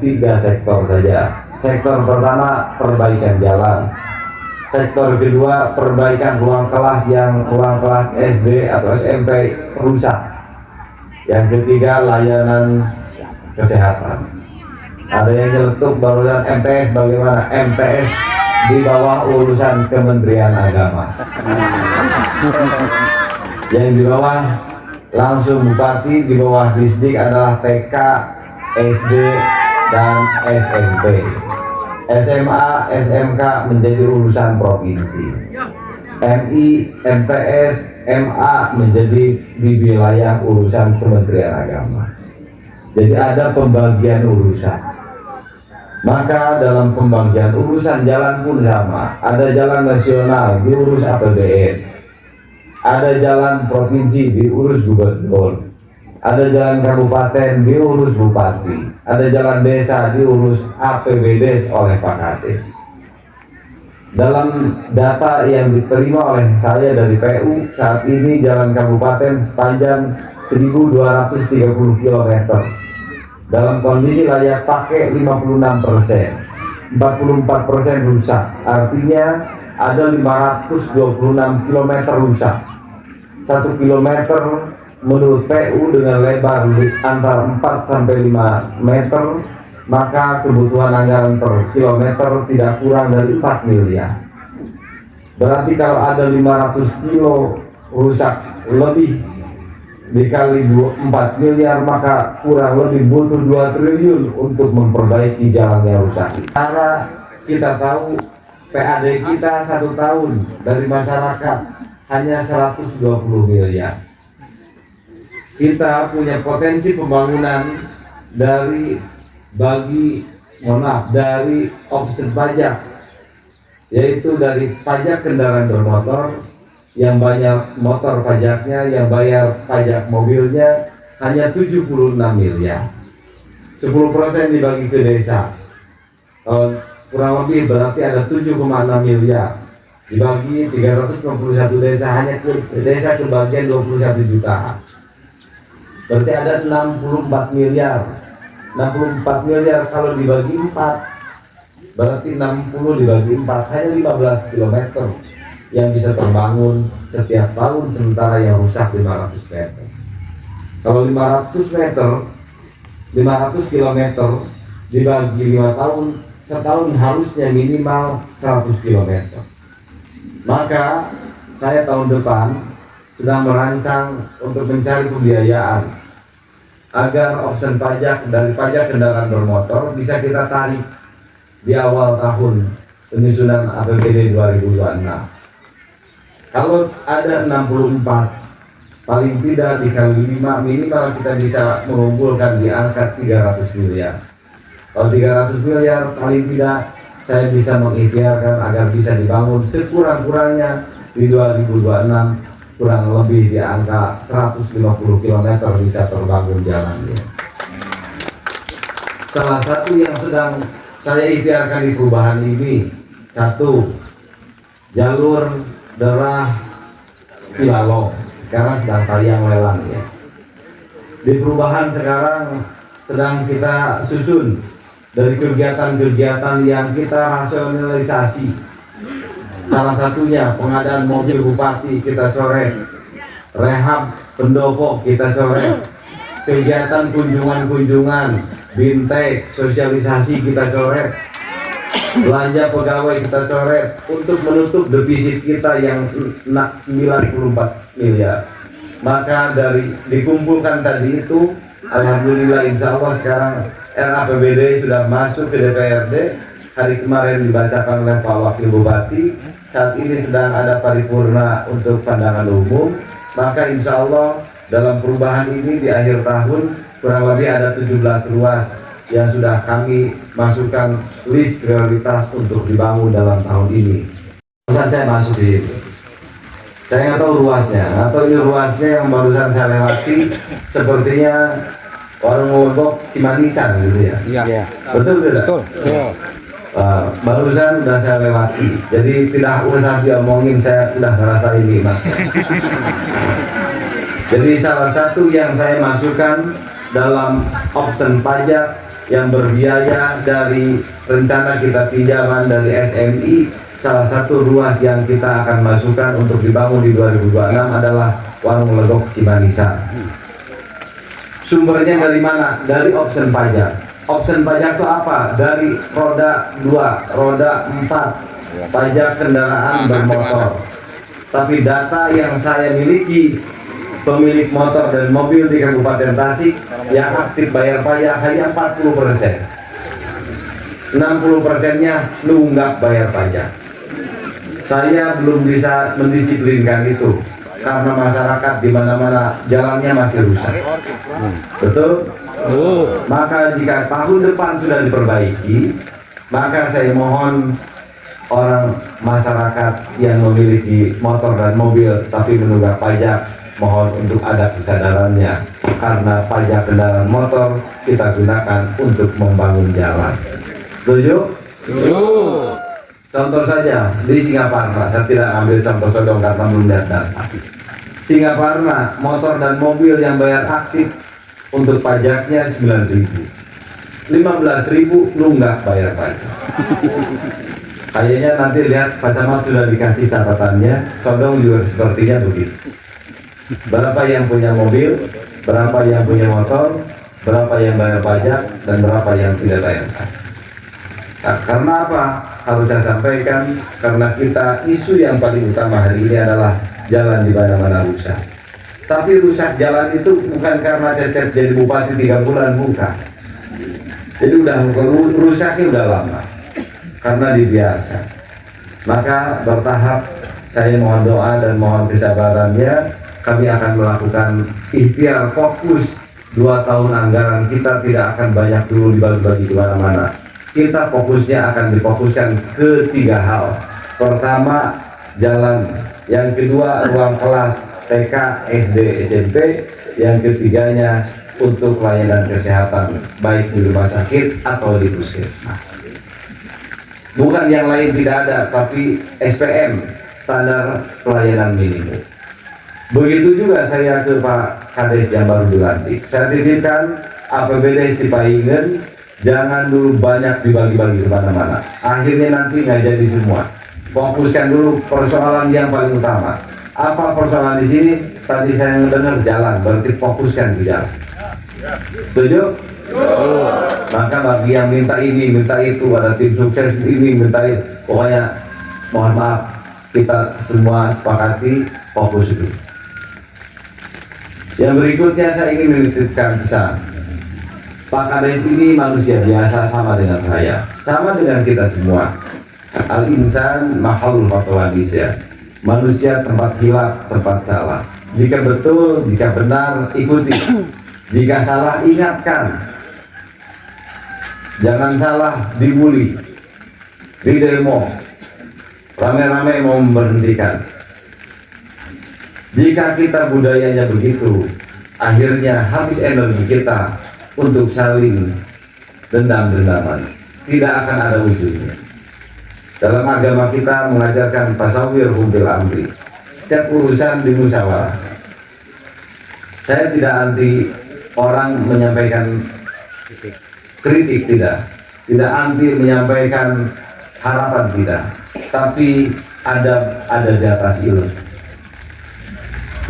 tiga sektor saja. Sektor pertama perbaikan jalan. Sektor kedua perbaikan ruang kelas SD atau SMP rusak. Yang ketiga layanan kesehatan. Ada yang nyeletuk barusan MTS, bagaimana? MTS di bawah urusan Kementerian Agama. Yang di bawah langsung bupati, di bawah Disdik adalah TK, SD, dan SMP. SMA, SMK menjadi urusan provinsi. MI, MTS, MA menjadi di wilayah urusan Kementerian Agama. Jadi ada pembagian urusan. Maka dalam pembagian urusan jalan pun sama. Ada jalan nasional diurus APBN, ada jalan provinsi diurus gubernur, ada jalan kabupaten diurus bupati, ada jalan desa diurus APBD oleh Pak Kades. Dalam data yang diterima oleh saya dari PU, saat ini jalan kabupaten sepanjang 1230 km dalam kondisi layak pakai 56%, 44% rusak. Artinya ada 526 km rusak. 1 km menurut PU dengan lebar antara 4 sampai 5 meter, maka kebutuhan anggaran per kilometer tidak kurang dari 4 miliar. Berarti kalau ada 500 kilo rusak lebih dikali 4 miliar, maka kurang lebih butuh 2 triliun untuk memperbaiki jalan yang rusak. Karena kita tahu PAD kita 1 tahun dari masyarakat hanya 120 miliar. Kita punya potensi pembangunan dari dari offset pajak, yaitu dari pajak kendaraan bermotor yang banyak motor pajaknya, yang bayar pajak mobilnya hanya 76 miliar. 10% dibagi ke desa, kurang lebih berarti ada 7,6 miliar. Dibagi 361 desa, hanya ke desa kebagian 21 juta. Berarti ada 64 miliar. 64 miliar kalau dibagi 4, berarti 60 dibagi 4, hanya 15 kilometer yang bisa terbangun setiap tahun, sementara yang rusak 500 meter. Kalau 500 kilometer dibagi 5 tahun, setahun harusnya minimal 100 kilometer. Maka saya tahun depan sedang merancang untuk mencari pembiayaan agar opsi pajak dari pajak kendaraan bermotor bisa kita tarik di awal tahun penyusunan APBD 2026. Kalau ada 64, paling tidak dikali 5, minimal kita bisa mengumpulkan di angka 300 miliar. Kalau 300 miliar, paling tidak saya bisa mengikhtiarkan agar bisa dibangun sekurang-kurangnya di 2026, kurang lebih di angka 150 km bisa terbangun jalannya. Salah satu yang sedang saya ikhtiarkan di perubahan ini, satu, jalur Derah Cilalong sekarang sedang tayang lelang ya. Di perubahan sekarang sedang kita susun dari kegiatan-kegiatan yang kita rasionalisasi. Salah satunya pengadaan mobil bupati kita coret, rehab pendopo kita coret, kegiatan kunjungan-kunjungan, bintek, sosialisasi kita coret, belanja pegawai kita coret untuk menutup defisit kita yang 94 miliar. Maka dari dikumpulkan tadi itu, alhamdulillah insya Allah sekarang RAPBD sudah masuk ke DPRD. Hari kemarin dibacakan oleh Pak Wakil Bupati. Saat ini sedang ada paripurna untuk pandangan umum. Maka insya Allah dalam perubahan ini di akhir tahun kurang lebih ada 17 ruas yang sudah kami masukkan list prioritas untuk dibangun dalam tahun ini. Barusan saya masuk di itu. Saya nggak tahu ruasnya, atau ini ruasnya yang barusan saya lewati sepertinya warung Ngobok Cimanisan gitu ya. Iya. Betul tidak? Betul. Barusan sudah saya lewati, jadi tidak usah diomongin, saya sudah ngerasa ini Mas. Jadi salah satu yang saya masukkan dalam opsi pajak yang berbiaya dari rencana kita pinjaman dari SMI. Salah satu ruas yang kita akan masukkan untuk dibangun di 2026 adalah Warung Legok Cimanisa. Sumbernya dari mana? Dari option pajak. Option pajak itu apa? Dari roda 2, roda 4, pajak kendaraan bermotor. Tapi data yang saya miliki, pemilik motor dan mobil di Kabupaten Tasik yang aktif bayar pajak hanya 40%. 60%-nya nunggak bayar pajak. Saya belum bisa mendisiplinkan itu karena masyarakat di mana-mana jalannya masih rusak. Betul? Maka jika tahun depan sudah diperbaiki, maka saya mohon orang masyarakat yang memiliki motor dan mobil tapi menunggak pajak, mohon untuk ada kesadarannya, karena pajak kendaraan motor kita gunakan untuk membangun jalan. Setuju? Setuju. Contoh saja di Singaparna, saya tidak ambil contoh Sodong karena belum lihat data. Singaparna, motor dan mobil yang bayar aktif untuk pajaknya 9.000, 15.000 nunggak bayar pajak. Kayaknya nanti lihat Pak Camat sudah dikasih catatannya, Sodong juga sepertinya begitu. Berapa yang punya mobil, berapa yang punya motor, berapa yang bayar pajak, dan berapa yang tidak bayar pajak. Nah, karena apa? Harus saya sampaikan, karena kita isu yang paling utama hari ini adalah jalan di mana-mana rusak. Tapi rusak jalan itu bukan karena Cecep jadi bupati 3 bulan, bukan. Jadi udah rusaknya udah lama, karena dibiarkan. Maka bertahap saya mohon doa dan mohon kesabarannya. Kami akan melakukan ikhtiar fokus 2 tahun anggaran kita tidak akan banyak dulu dibagi-bagi ke mana-mana. Kita fokusnya akan difokuskan ke 3 hal. Pertama, jalan. Yang kedua, ruang kelas TK, SD, SMP. Yang ketiganya, untuk layanan kesehatan, baik di rumah sakit atau di puskesmas. Bukan yang lain tidak ada, tapi SPM, standar pelayanan minimum. Begitu juga saya ke Pak Kades yang baru dilantik. Saya titipkan APBD Cipaingin, jangan dulu banyak dibagi-bagi kemana-mana. Akhirnya nanti nggak jadi semua. Fokuskan dulu persoalan yang paling utama. Apa persoalan di sini? Tadi saya mendengar jalan, berarti fokuskan di jalan. Setuju? Maka bagi yang minta ini, minta itu, ada tim sukses ini, minta itu, pokoknya mohon maaf, kita semua sepakati fokus itu. Yang berikutnya saya ingin menitipkan pesan. Pak Kades ini manusia biasa sama dengan saya, sama dengan kita semua. Al-insan mahalul fatwanis ya. Manusia tempat hilaf, tempat salah. Jika betul, jika benar, ikuti. Jika salah, ingatkan. Jangan salah, dibully, di demo, rame-rame mau memberhentikan. Jika kita budayanya begitu, akhirnya habis energi kita untuk saling dendam-dendaman. Tidak akan ada wujudnya. Dalam agama kita mengajarkan pasawir humbil amri. Setiap urusan dimusyawarah. Saya tidak anti orang menyampaikan kritik, tidak anti menyampaikan harapan, tidak, tapi ada di atas ilmu.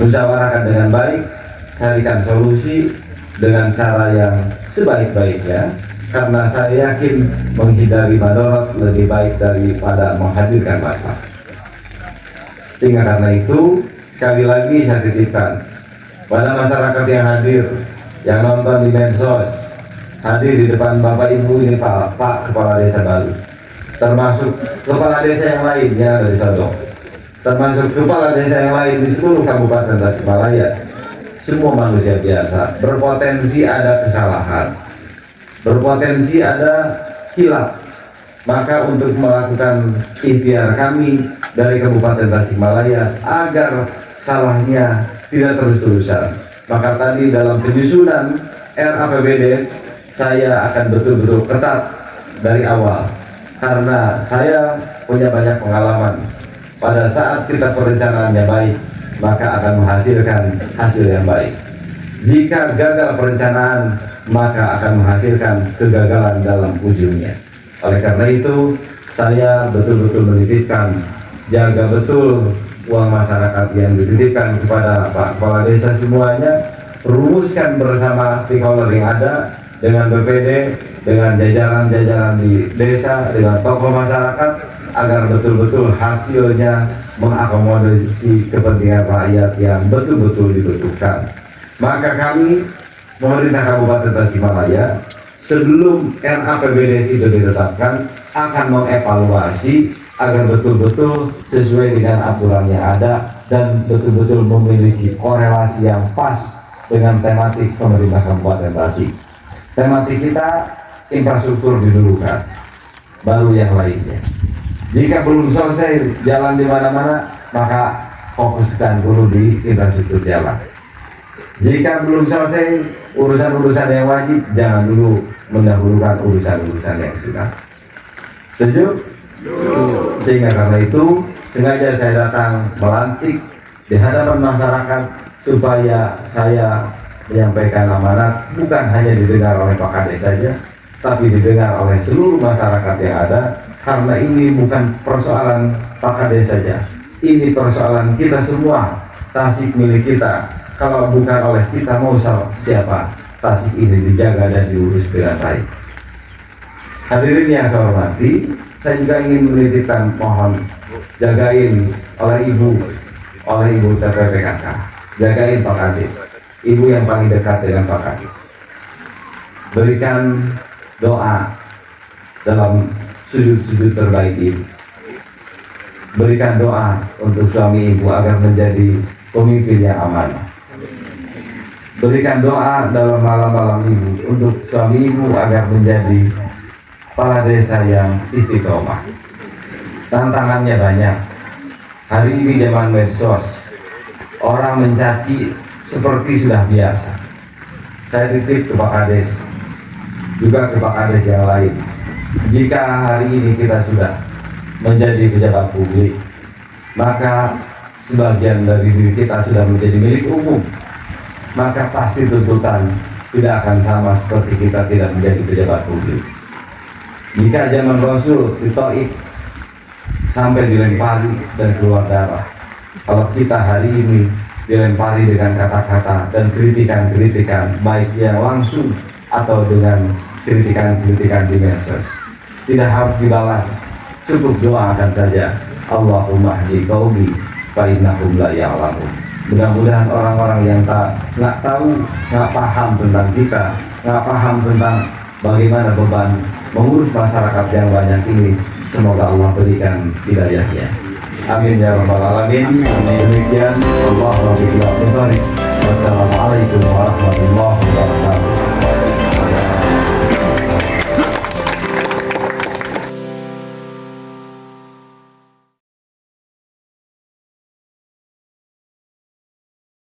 Musyawarahkan dengan baik, carikan solusi dengan cara yang sebaik-baiknya, karena saya yakin menghindari madorot lebih baik daripada menghadirkan masalah. Sehingga karena itu, sekali lagi saya titipkan pada masyarakat yang hadir, yang nonton di medsos, hadir di depan Bapak Ibu ini Pak Kepala Desa baru, termasuk Kepala Desa yang lain yang ada di Sodong, termasuk Kepala Desa yang lain di seluruh Kabupaten Tasikmalaya. Semua manusia biasa, berpotensi ada kesalahan, berpotensi ada hilaf. Maka untuk melakukan ikhtiar kami dari Kabupaten Tasikmalaya agar salahnya tidak terus-terusan, maka tadi dalam penyusunan RAPBDes saya akan betul-betul ketat dari awal, karena saya punya banyak pengalaman. Pada saat kita perencanaannya baik, maka akan menghasilkan hasil yang baik. Jika gagal perencanaan, maka akan menghasilkan kegagalan dalam ujungnya. Oleh karena itu, saya betul-betul menitipkan, jaga betul uang masyarakat yang dititipkan kepada Pak Kepala Desa semuanya, rumuskan bersama stakeholder yang ada, dengan BPD, dengan jajaran-jajaran di desa, dengan tokoh masyarakat, agar betul-betul hasilnya mengakomodasi kepentingan rakyat yang betul-betul dibutuhkan. Maka kami, pemerintah Kabupaten Tasikmalaya, sebelum RAPBDes itu ditetapkan, akan mengevaluasi agar betul-betul sesuai dengan aturan yang ada dan betul-betul memiliki korelasi yang pas dengan tematik pemerintah Kabupaten Tasik. Tematik kita infrastruktur didulukan, baru yang lainnya. Jika belum selesai jalan di mana-mana, maka fokuskan dulu di infrastruktur jalan. Jika belum selesai urusan-urusan yang wajib, jangan dulu mendahulukan urusan-urusan yang sudah. Setuju? Sehingga karena itu sengaja saya datang melantik di hadapan masyarakat supaya saya menyampaikan amanat bukan hanya didengar oleh Pak Kades saja, tapi didengar oleh seluruh masyarakat yang ada, karena ini bukan persoalan Pak Kades saja, ini persoalan kita semua. Tasik milik kita, kalau bukan oleh kita mau siapa, Tasik ini dijaga dan diurus dengan baik. Hadirin yang saya hormati, saya juga ingin menitipkan, mohon jagain oleh ibu TPPKK, jagain Pak Kades, ibu yang paling dekat dengan Pak Kades. Berikan doa dalam sujud-sujud terbaik ibu. Berikan doa untuk suami ibu agar menjadi pemimpin yang amanah. Berikan doa dalam malam-malam ibu untuk suami ibu agar menjadi kepala desa yang istiqomah. Tantangannya banyak. Hari ini zaman medsos, orang mencaci seperti sudah biasa. Saya titip ke Pak Kades, juga ke Pak Kades yang lain. Jika hari ini kita sudah menjadi pejabat publik, maka sebagian dari diri kita sudah menjadi milik umum, maka pasti tuntutan tidak akan sama seperti kita tidak menjadi pejabat publik. Jika zaman Rasul di Taif sampai dilempari dan keluar darah, kalau kita hari ini dilempari dengan kata-kata dan kritikan-kritikan, baik yang langsung atau dengan kritikan-kritikan di medsos, tidak harus dibalas, cukup doakan saja, Allahumma hdi qaumi fa innahum la ya'lamun. Mudah-mudahan orang-orang yang nggak tahu, nggak paham tentang kita, nggak paham tentang bagaimana beban mengurus masyarakat yang banyak ini, semoga Allah berikan hidayahnya. Amin ya rabbal alamin. Demikian, Wassalamualaikum warahmatullahi wabarakatuh.